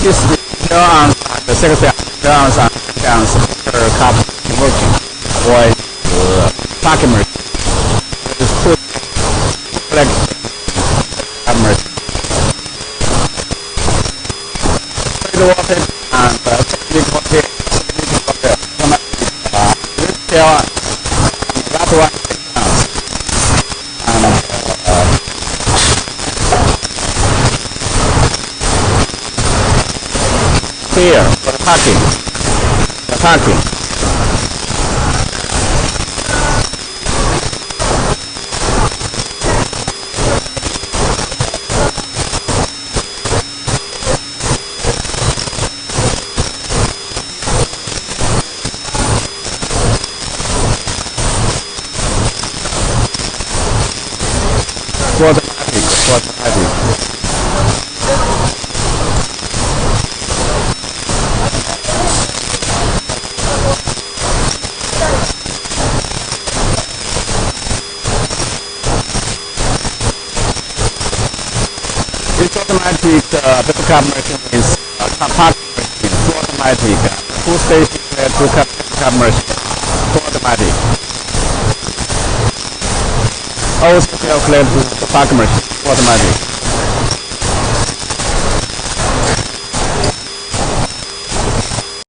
is the on the second on per cup working or parking machine. Just put like machine. The water and this one. That one here for the parking. The parking. Automatic. This automatic pickup machine is parking machine, full automatic, full station pickup machine, full automatic. Also calculate the parking machine, full automatic.